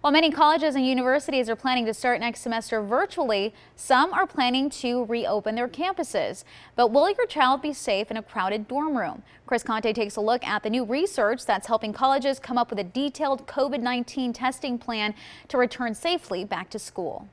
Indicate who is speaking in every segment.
Speaker 1: While many colleges and universities are planning to start next semester virtually, some are planning to reopen their campuses. But will your child be safe in a crowded dorm room? Chris Conte takes a look at the new research that's helping colleges come up with a detailed COVID-19 testing plan to return safely back to school.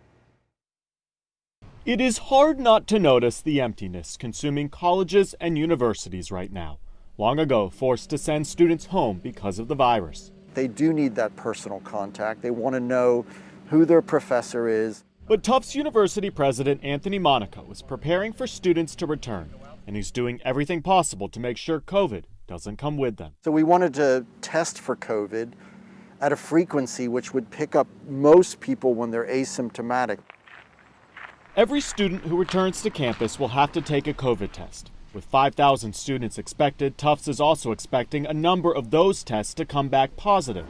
Speaker 2: It is hard not to notice the emptiness consuming colleges and universities right now, long ago forced to send students home because of the virus.
Speaker 3: They do need that personal contact. They want to know who their professor is.
Speaker 2: But Tufts University President Anthony Monaco is preparing for students to return, and he's doing everything possible to make sure COVID doesn't come with them.
Speaker 3: So we wanted to test for COVID at a frequency which would pick up most people when they're asymptomatic.
Speaker 2: Every student who returns to campus will have to take a COVID test. With 5,000 students expected, Tufts is also expecting a number of those tests to come back positive,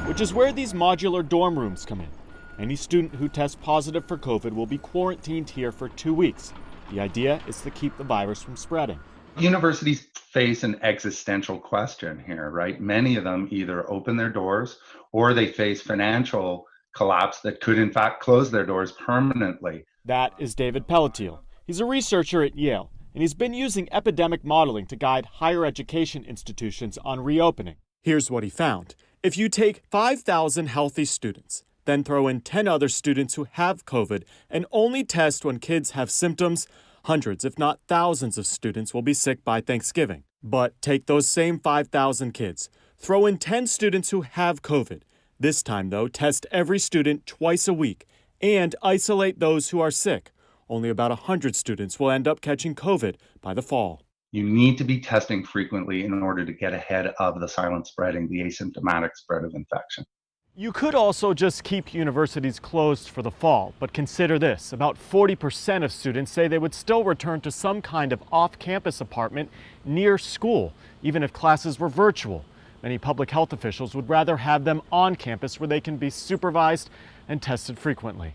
Speaker 2: which is where these modular dorm rooms come in. Any student who tests positive for COVID will be quarantined here for 2 weeks. The idea is to keep the virus from spreading.
Speaker 4: Universities face an existential question here, right? Many of them either open their doors or they face financial collapse that could in fact close their doors permanently.
Speaker 2: That is David Pelletier. He's a researcher at Yale, and he's been using epidemic modeling to guide higher education institutions on reopening. Here's what he found. If you take 5,000 healthy students, then throw in 10 other students who have COVID, and only test when kids have symptoms, hundreds, if not thousands of students will be sick by Thanksgiving. But take those same 5,000 kids, throw in 10 students who have COVID. This time, though, test every student twice a week and isolate those who are sick. Only about 100 students will end up catching COVID by the fall.
Speaker 4: You need to be testing frequently in order to get ahead of the silent spreading, the asymptomatic spread of infection.
Speaker 2: You could also just keep universities closed for the fall, but consider this. About 40% of students say they would still return to some kind of off-campus apartment near school, even if classes were virtual. Many public health officials would rather have them on campus where they can be supervised and tested frequently.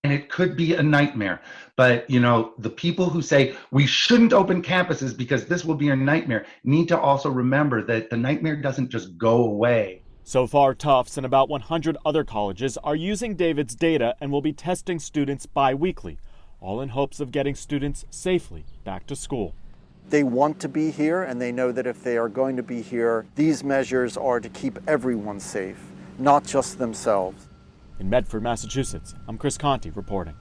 Speaker 4: And it could be a nightmare. But, the people who say we shouldn't open campuses because this will be a nightmare need to also remember that the nightmare doesn't just go away.
Speaker 2: So far, Tufts and about 100 other colleges are using David's data and will be testing students bi-weekly, all in hopes of getting students safely back to school.
Speaker 3: They want to be here, and they know that if they are going to be here, these measures are to keep everyone safe, not just themselves.
Speaker 2: In Medford, Massachusetts, I'm Chris Conte reporting.